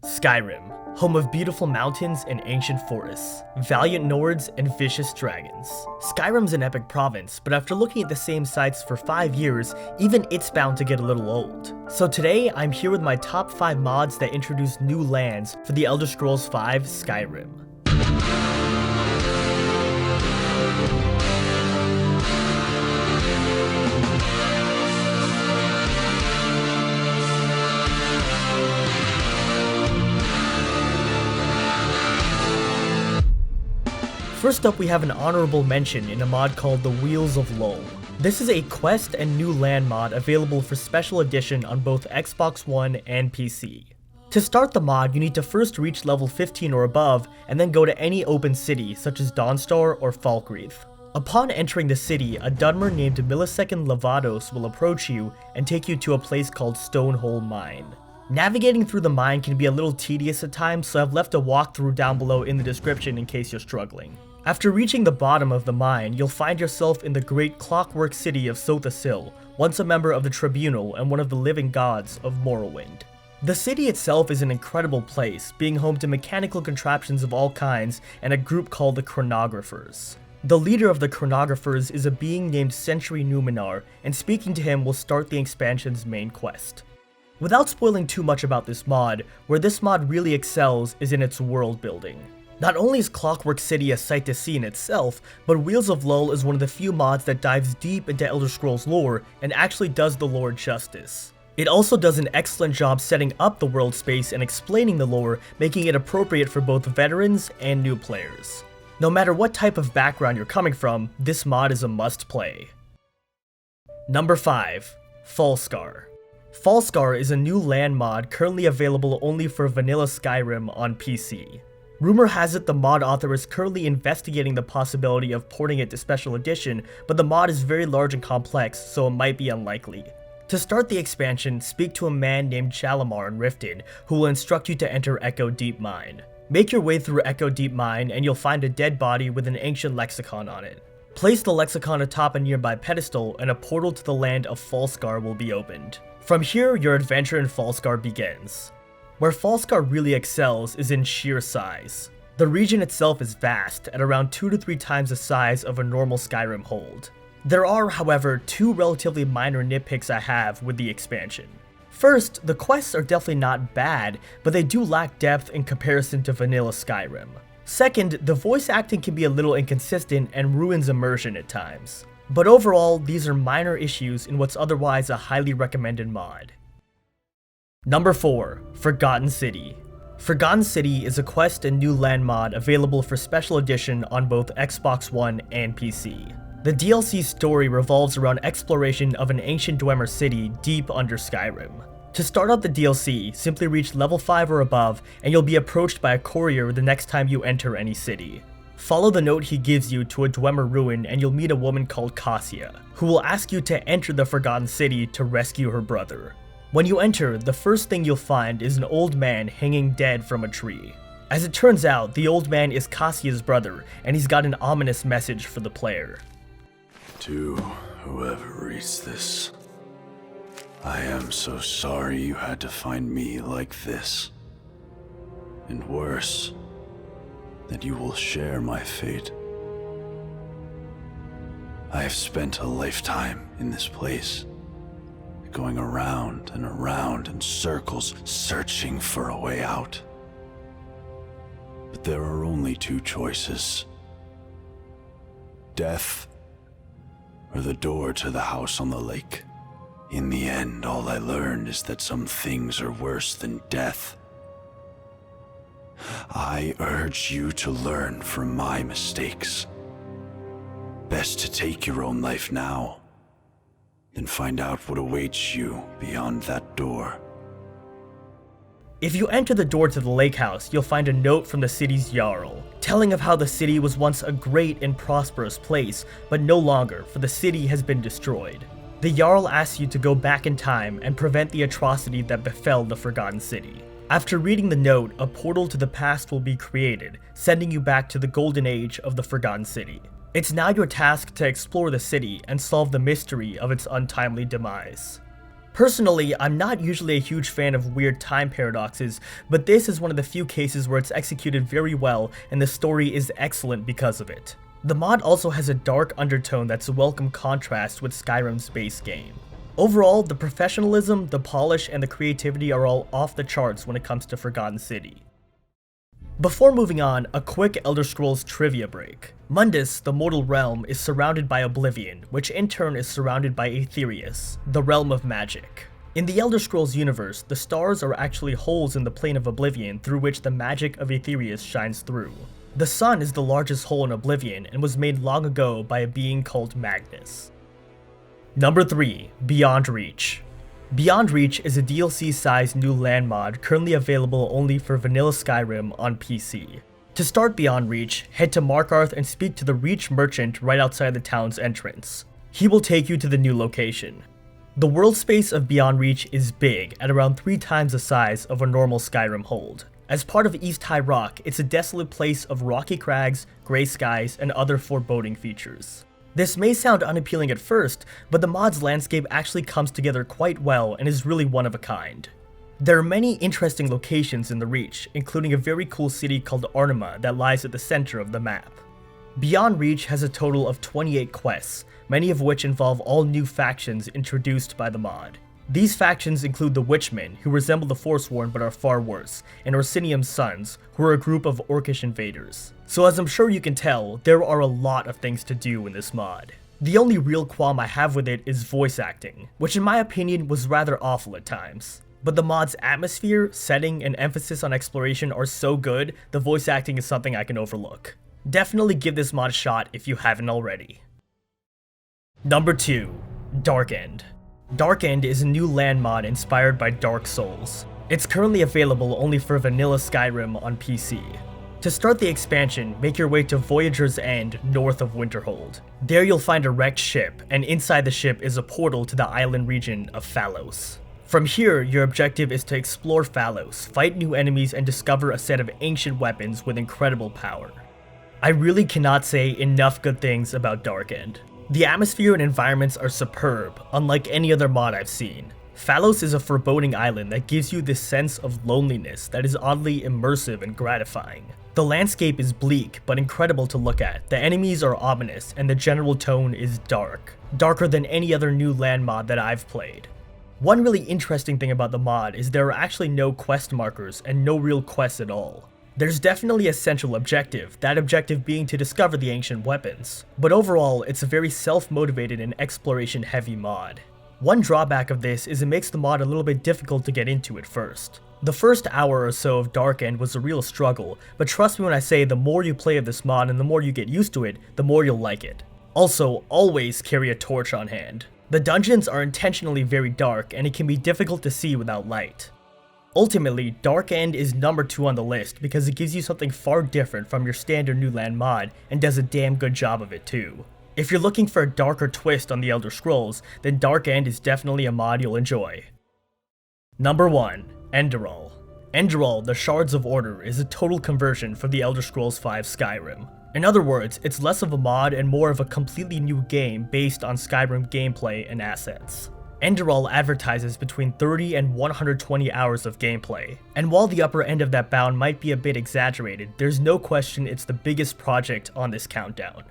Skyrim, home of beautiful mountains and ancient forests, valiant Nords and vicious dragons. Skyrim's an epic province, but after looking at the same sites for 5 years, even it's bound to get a little old. So today, I'm here with my top 5 mods that introduce new lands for the Elder Scrolls V Skyrim. First up, we have an honorable mention in a mod called the Wheels of Lol. This is a quest and new land mod available for special edition on both Xbox One and PC. To start the mod, you need to first reach level 15 or above, and then go to any open city such as Dawnstar or Falkreath. Upon entering the city, a Dunmer named Millisecond Lavados will approach you and take you to a place called Stonehole Mine. Navigating through the mine can be a little tedious at times, so I've left a walkthrough down below in the description in case you're struggling. After reaching the bottom of the mine, you'll find yourself in the great clockwork city of Sothasil, once a member of the Tribunal and one of the living gods of Morrowind. The city itself is an incredible place, being home to mechanical contraptions of all kinds and a group called the Chronographers. The leader of the Chronographers is a being named Sentry Numenor, and speaking to him will start the expansion's main quest. Without spoiling too much about this mod, where this mod really excels is in its world building. Not only is Clockwork City a sight to see in itself, but Wheels of Lol is one of the few mods that dives deep into Elder Scrolls lore and actually does the lore justice. It also does an excellent job setting up the world space and explaining the lore, making it appropriate for both veterans and new players. No matter what type of background you're coming from, this mod is a must play. Number 5. Falskar. Falskar is a new land mod currently available only for vanilla Skyrim on PC. Rumor has it the mod author is currently investigating the possibility of porting it to special edition, but the mod is very large and complex, so it might be unlikely. To start the expansion, speak to a man named Shalimar in Riften, who will instruct you to enter Echo Deep Mine. Make your way through Echo Deep Mine and you'll find a dead body with an ancient lexicon on it. Place the lexicon atop a nearby pedestal and a portal to the land of Falskar will be opened. From here, your adventure in Falskar begins. Where Falskar really excels is in sheer size. The region itself is vast, at around 2 to 3 times the size of a normal Skyrim hold. There are, however, 2 relatively minor nitpicks I have with the expansion. First, the quests are definitely not bad, but they do lack depth in comparison to vanilla Skyrim. Second, the voice acting can be a little inconsistent and ruins immersion at times. But overall, these are minor issues in what's otherwise a highly recommended mod. Number 4. Forgotten City. Forgotten City is a quest and new land mod available for special edition on both Xbox One and PC. The DLC's story revolves around exploration of an ancient Dwemer city deep under Skyrim. To start out the DLC, simply reach level 5 or above and you'll be approached by a courier the next time you enter any city. Follow the note he gives you to a Dwemer ruin and you'll meet a woman called Cassia, who will ask you to enter the Forgotten City to rescue her brother. When you enter, the first thing you'll find is an old man hanging dead from a tree. As it turns out, the old man is Cassia's brother, and he's got an ominous message for the player. To whoever reads this, I am so sorry you had to find me like this. And worse, that you will share my fate. I have spent a lifetime in this place, going around and around in circles, searching for a way out. But there are only 2 choices. Death, or the door to the house on the lake. In the end, all I learned is that some things are worse than death. I urge you to learn from my mistakes. Best to take your own life now, then find out what awaits you beyond that door. If you enter the door to the lake house, you'll find a note from the city's Jarl, telling of how the city was once a great and prosperous place, but no longer, for the city has been destroyed. The Jarl asks you to go back in time and prevent the atrocity that befell the Forgotten City. After reading the note, a portal to the past will be created, sending you back to the golden age of the Forgotten City. It's now your task to explore the city and solve the mystery of its untimely demise. Personally, I'm not usually a huge fan of weird time paradoxes, but this is one of the few cases where it's executed very well and the story is excellent because of it. The mod also has a dark undertone that's a welcome contrast with Skyrim's base game. Overall, the professionalism, the polish, and the creativity are all off the charts when it comes to Forgotten City. Before moving on, a quick Elder Scrolls trivia break. Mundus, the mortal realm, is surrounded by Oblivion, which in turn is surrounded by Aetherius, the realm of magic. In the Elder Scrolls universe, the stars are actually holes in the plane of Oblivion through which the magic of Aetherius shines through. The sun is the largest hole in Oblivion and was made long ago by a being called Magnus. Number 3. Beyond Reach. Beyond Reach is a DLC-sized new land mod currently available only for vanilla Skyrim on PC. To start Beyond Reach, head to Markarth and speak to the Reach merchant right outside the town's entrance. He will take you to the new location. The world space of Beyond Reach is big, at around 3 times the size of a normal Skyrim hold. As part of East High Rock, it's a desolate place of rocky crags, grey skies, and other foreboding features. This may sound unappealing at first, but the mod's landscape actually comes together quite well and is really one of a kind. There are many interesting locations in the Reach, including a very cool city called Arnima that lies at the center of the map. Beyond Reach has a total of 28 quests, many of which involve all new factions introduced by the mod. These factions include the Witchmen, who resemble the Forsworn but are far worse, and Orsinium's Sons, who are a group of orcish invaders. So as I'm sure you can tell, there are a lot of things to do in this mod. The only real qualm I have with it is voice acting, which in my opinion was rather awful at times. But the mod's atmosphere, setting, and emphasis on exploration are so good, the voice acting is something I can overlook. Definitely give this mod a shot if you haven't already. Number 2. Dark End. Dark End is a new land mod inspired by Dark Souls. It's currently available only for vanilla Skyrim on PC. To start the expansion, make your way to Voyager's End, north of Winterhold. There you'll find a wrecked ship, and inside the ship is a portal to the island region of Phalos. From here, your objective is to explore Phalos, fight new enemies, and discover a set of ancient weapons with incredible power. I really cannot say enough good things about Dark End. The atmosphere and environments are superb, unlike any other mod I've seen. Phalos is a foreboding island that gives you this sense of loneliness that is oddly immersive and gratifying. The landscape is bleak, but incredible to look at, the enemies are ominous, and the general tone is dark. Darker than any other new land mod that I've played. One really interesting thing about the mod is there are actually no quest markers and no real quests at all. There's definitely a central objective, that objective being to discover the ancient weapons. But overall, it's a very self-motivated and exploration-heavy mod. One drawback of this is it makes the mod a little bit difficult to get into at first. The first hour or so of Dark End was a real struggle, but trust me when I say the more you play of this mod and the more you get used to it, the more you'll like it. Also, always carry a torch on hand. The dungeons are intentionally very dark and it can be difficult to see without light. Ultimately, Dark End is number 2 on the list because it gives you something far different from your standard New Land mod and does a damn good job of it too. If you're looking for a darker twist on the Elder Scrolls, then Dark End is definitely a mod you'll enjoy. Number 1. Enderal. Enderal, the Shards of Order, is a total conversion for the Elder Scrolls V Skyrim. In other words, it's less of a mod and more of a completely new game based on Skyrim gameplay and assets. Enderal advertises between 30 and 120 hours of gameplay, and while the upper end of that bound might be a bit exaggerated, there's no question it's the biggest project on this countdown.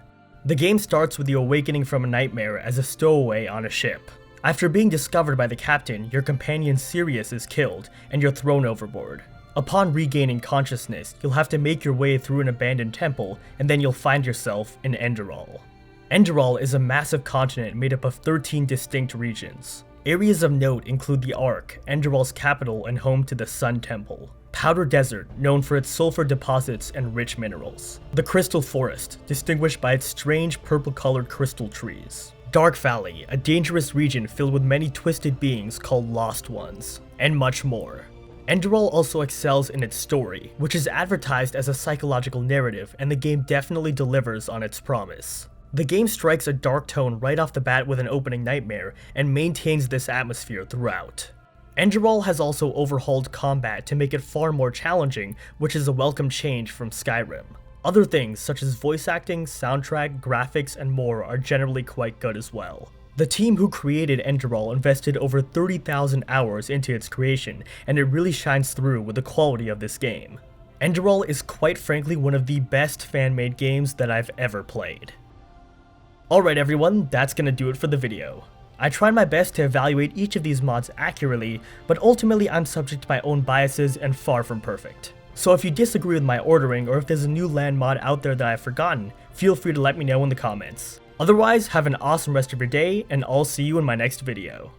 The game starts with you awakening from a nightmare as a stowaway on a ship. After being discovered by the captain, your companion Sirius is killed, and you're thrown overboard. Upon regaining consciousness, you'll have to make your way through an abandoned temple, and then you'll find yourself in Enderal. Enderal is a massive continent made up of 13 distinct regions. Areas of note include the Ark, Enderal's capital and home to the Sun Temple. Powder Desert, known for its sulfur deposits and rich minerals. The Crystal Forest, distinguished by its strange purple-colored crystal trees. Dark Valley, a dangerous region filled with many twisted beings called Lost Ones. And much more. Enderal also excels in its story, which is advertised as a psychological narrative, and the game definitely delivers on its promise. The game strikes a dark tone right off the bat with an opening nightmare, and maintains this atmosphere throughout. Enderal has also overhauled combat to make it far more challenging, which is a welcome change from Skyrim. Other things such as voice acting, soundtrack, graphics, and more are generally quite good as well. The team who created Enderal invested over 30,000 hours into its creation, and it really shines through with the quality of this game. Enderal is quite frankly one of the best fan-made games that I've ever played. Alright everyone, that's gonna do it for the video. I tried my best to evaluate each of these mods accurately, but ultimately I'm subject to my own biases and far from perfect. So if you disagree with my ordering, or if there's a new land mod out there that I've forgotten, feel free to let me know in the comments. Otherwise, have an awesome rest of your day, and I'll see you in my next video.